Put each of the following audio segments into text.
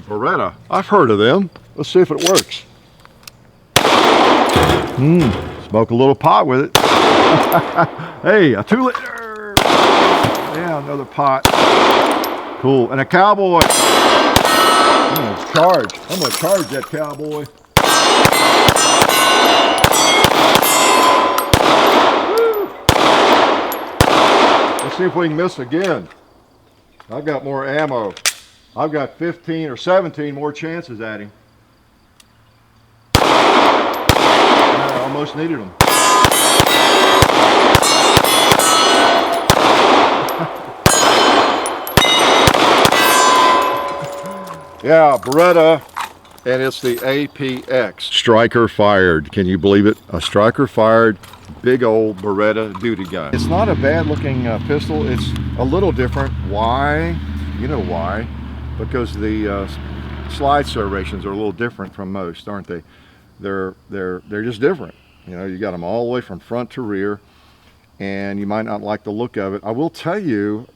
Beretta. I've heard of them. Let's see if it works. Smoke a little pot with it. Hey, a 2-liter. Yeah, another pot. Cool. And a cowboy. I'm gonna charge that cowboy. Woo. Let's see if we can miss again. I've got more ammo. I've got 15 or 17 more chances at him. I almost needed them. Yeah, Beretta, and it's the APX. Striker fired. Can you believe it? A striker fired big old Beretta duty gun. It's not a bad looking pistol. It's a little different. Why? You know why? Because the slide serrations are a little different from most, aren't they? They're just different. You know, you got them all the way from front to rear, and you might not like the look of it. I will tell you,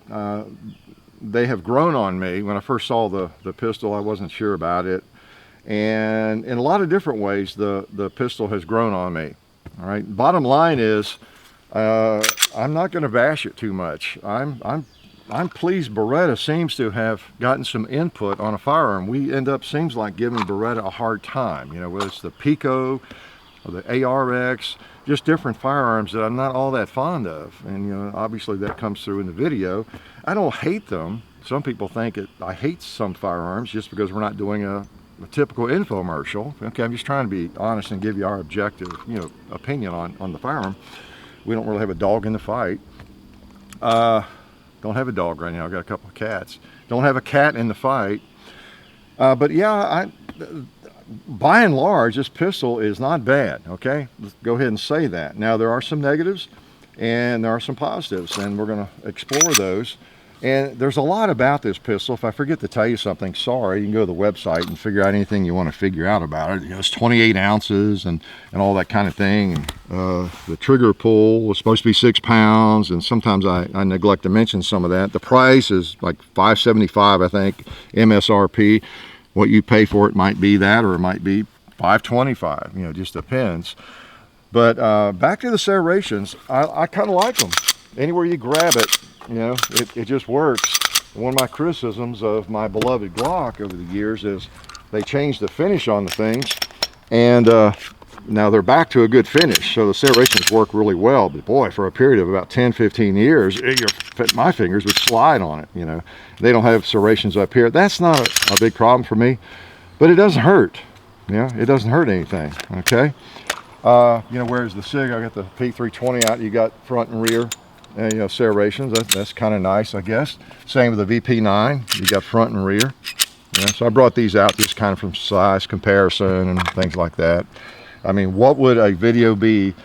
they have grown on me. When I first saw the pistol, I wasn't sure about it, and in a lot of different ways, the pistol has grown on me. All right. Bottom line is, I'm not going to bash it too much. I'm pleased Beretta seems to have gotten some input on a firearm. We end up, seems like, giving Beretta a hard time, you know, whether it's the Pico or the ARX, just different firearms that I'm not all that fond of. And, you know, obviously that comes through in the video. I don't hate them. Some people think I hate some firearms just because we're not doing a typical infomercial. Okay, I'm just trying to be honest and give you our objective, you know, opinion on the firearm. We don't really have a dog in the fight. Don't have a dog right now. I got a couple of cats. Don't have a cat in the fight. But yeah, by and large, this pistol is not bad. Okay, let's go ahead and say that. Now there are some negatives and there are some positives, and we're going to explore those. And there's a lot about this pistol. If I forget to tell you something, sorry, you can go to the website and figure out anything you want to figure out about it. You know, it's 28 ounces and all that kind of thing. The trigger pull was supposed to be 6 pounds, and sometimes I neglect to mention some of that. The price is like $575, I think, MSRP. What you pay for it might be that, or it might be $525, you know, just depends. But back to the serrations, I kind of like them. Anywhere you grab it, you know, it just works. One of my criticisms of my beloved Glock over the years is they changed the finish on the things, and now they're back to a good finish, so the serrations work really well. But boy, for a period of about 10-15 years, my fingers would slide on it. You know, they don't have serrations up here. That's not a big problem for me, but it doesn't hurt. You know, it doesn't hurt anything. Okay, you know, whereas the SIG, I got the P320 out. You got front and rear, you know, serrations. That's kind of nice, I guess. Same with the VP9. You got front and rear. Yeah, so I brought these out just kind of from size comparison and things like that. I mean, what would a video be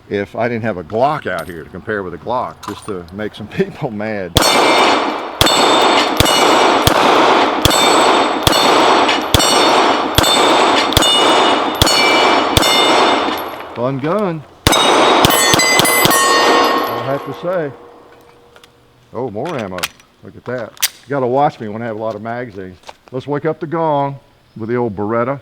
if I didn't have a Glock out here to compare with a Glock, just to make some people mad? Fun gun, I'll have to say. Oh, more ammo. Look at that. You got to watch me when I have a lot of magazines. Let's wake up the gong with the old Beretta.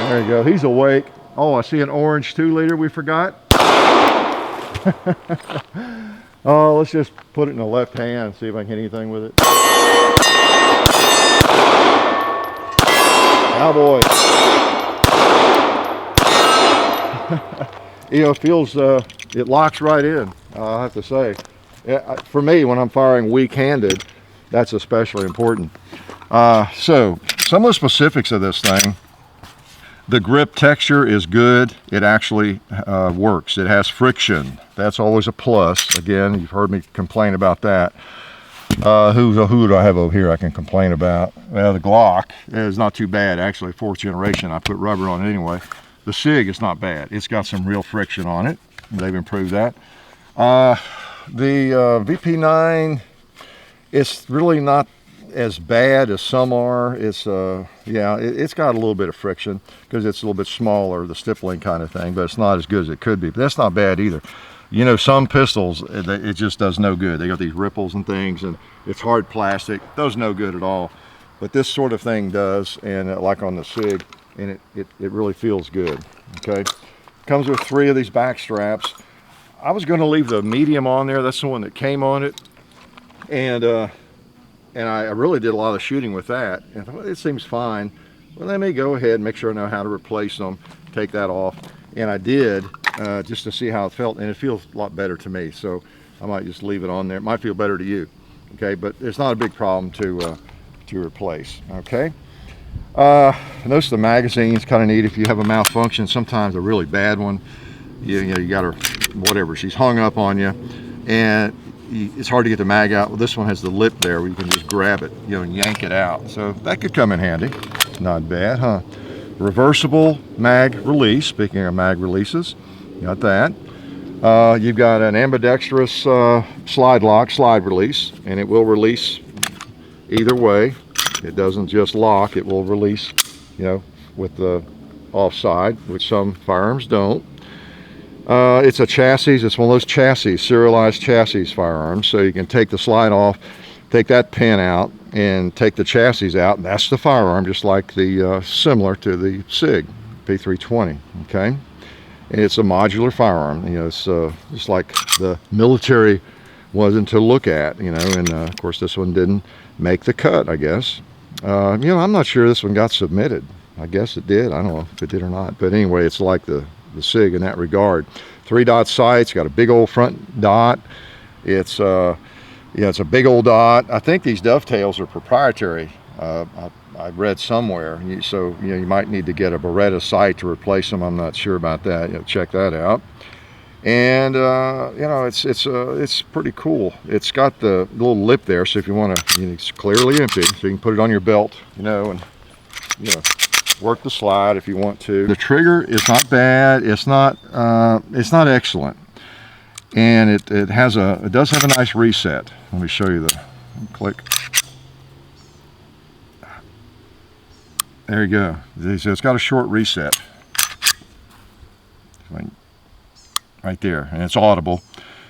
There you go. He's awake. Oh, I see an orange 2-liter we forgot. Oh, let's just put it in the left hand and see if I can hit anything with it. Cowboy. You know, it feels, it locks right in, I have to say. For me, when I'm firing weak-handed, that's especially important. So, some of the specifics of this thing. The grip texture is good. It actually works. It has friction. That's always a plus. Again, you've heard me complain about that. Who do I have over here I can complain about? Well, the Glock is not too bad, actually. 4th generation. I put rubber on it anyway. The SIG is not bad. It's got some real friction on it. They've improved that. The VP9, it's really not as bad as some are. It's yeah, it's got a little bit of friction because it's a little bit smaller, the stippling kind of thing, but it's not as good as it could be. But that's not bad either. You know, some pistols, it just does no good. They got these ripples and things, and it's hard plastic, does no good at all. But this sort of thing does, and like on the SIG, and it really feels good. Okay, comes with 3 of these back straps. I was going to leave the medium on there. That's the one that came on it, and I really did a lot of shooting with that, and I thought, well, it seems fine. Well, let me go ahead and make sure I know how to replace them, take that off, and I did, just to see how it felt, and it feels a lot better to me, so I might just leave it on there. It might feel better to you, okay, but it's not a big problem to replace. Okay, notice the magazine's kind of neat. If you have a malfunction, sometimes a really bad one, you know, you got her, whatever, she's hung up on you, and it's hard to get the mag out. Well, this one has the lip there where you can just grab it, you know, and yank it out. So that could come in handy. Not bad, huh? Reversible mag release. Speaking of mag releases, you got that. You've got an ambidextrous slide lock, slide release, and it will release either way. It doesn't just lock, it will release, you know, with the offside, which some firearms don't. It's a chassis. It's one of those chassis, serialized chassis firearms. So you can take the slide off, take that pin out, and take the chassis out. And that's the firearm, just like the similar to the SIG P320. Okay, and it's a modular firearm. You know, it's just like the military wasn't to look at. You know, and of course this one didn't make the cut, I guess. You know, I'm not sure this one got submitted. I guess it did. I don't know if it did or not. But anyway, it's like the SIG in that regard. 3-dot sights, got a big old front dot. It's yeah, it's a big old dot. I think these dovetails are proprietary. I read somewhere. So you know, you might need to get a Beretta sight to replace them. I'm not sure about that. You know, check that out. And you know, it's pretty cool. It's got the little lip there, so if you want to, you know, it's clearly empty, so you can put it on your belt, you know, and you know, work the slide if you want to. The trigger is not bad. It's not excellent, and it does have a nice reset. Let me show you the click. There you go. So it's got a short reset right there, and it's audible.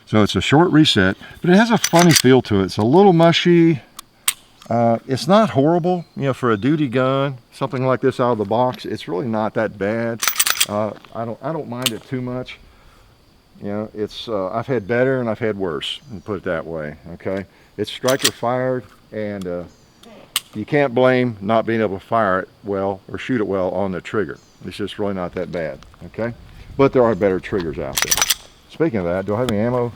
So it's a short reset, but it has a funny feel to it. It's a little mushy. It's not horrible, you know, for a duty gun, something like this out of the box. It's really not that bad. I don't mind it too much. You know, it's I've had better and I've had worse, put it that way. Okay, it's striker fired, and you can't blame not being able to fire it well or shoot it well on the trigger. It's just really not that bad. Okay, but there are better triggers out there. Speaking of that, do I have any ammo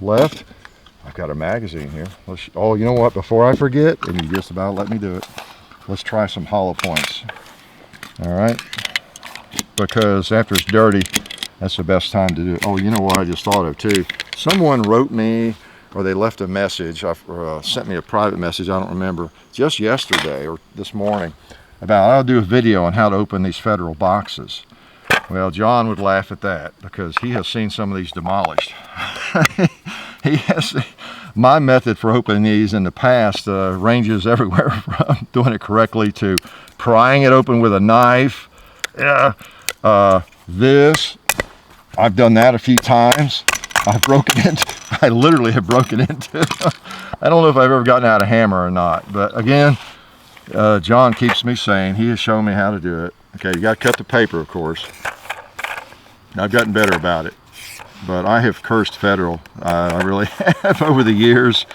left? I've got a magazine here. Oh, you know what? Before I forget, and you just about let me do it, let's try some hollow points. All right, because after it's dirty, that's the best time to do it. Oh, you know what I just thought of too? Someone wrote me, or they left a message, or sent me a private message, I don't remember, just yesterday or this morning, about I'll do a video on how to open these Federal boxes. Well, John would laugh at that because he has seen some of these demolished. He has. My method for opening these in the past ranges everywhere from doing it correctly to prying it open with a knife. This, I've done that a few times. I've broken into, I literally have broken into. I don't know if I've ever gotten out a hammer or not, but again, John keeps me saying, he has shown me how to do it. Okay, you got to cut the paper, of course. I've gotten better about it, but I have cursed Federal. I really have over the years,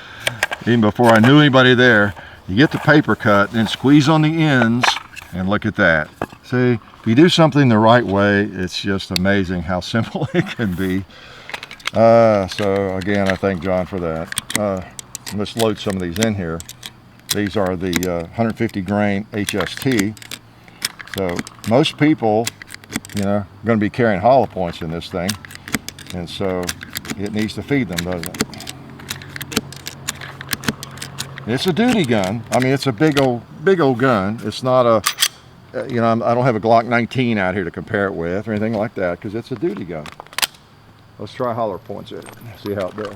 even before I knew anybody there. You get the paper cut, then squeeze on the ends, and look at that. See, if you do something the right way, it's just amazing how simple it can be. So again, I thank John for that. Let's load some of these in here. These are the 150 grain HST. So most people, you know, are going to be carrying hollow points in this thing, and so it needs to feed them, doesn't it? It's a duty gun. I mean, it's a big old gun. It's not a, you know, I don't have a Glock 19 out here to compare it with or anything like that, because it's a duty gun. Let's try hollow points in it, see how it does.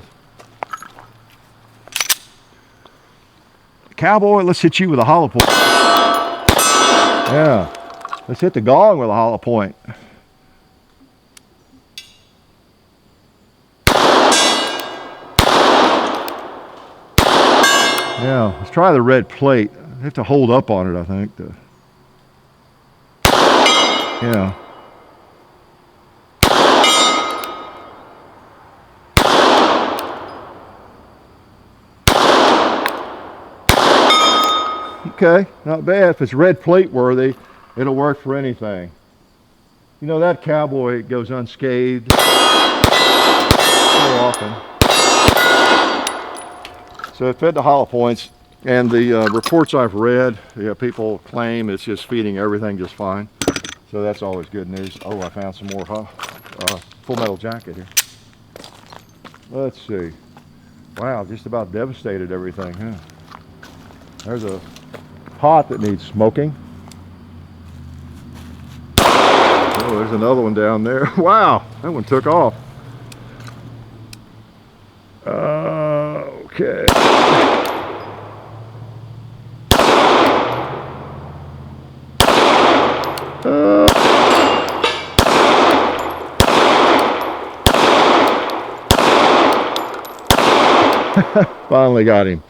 Cowboy, let's hit you with a hollow point. Yeah, let's hit the gong with a hollow point. Yeah, let's try the red plate. I have to hold up on it, I think. Yeah. Okay, not bad. If it's red plate worthy, it'll work for anything. You know, that Cowboy goes unscathed so often. So it fed the hollow points, and the reports I've read, people claim it's just feeding everything just fine. So that's always good news. Oh, I found some more Full Metal Jacket here. Let's see. Wow, just about devastated everything, huh? There's a pot that needs smoking. Oh, there's another one down there. Wow, that one took off. Okay. Finally got him.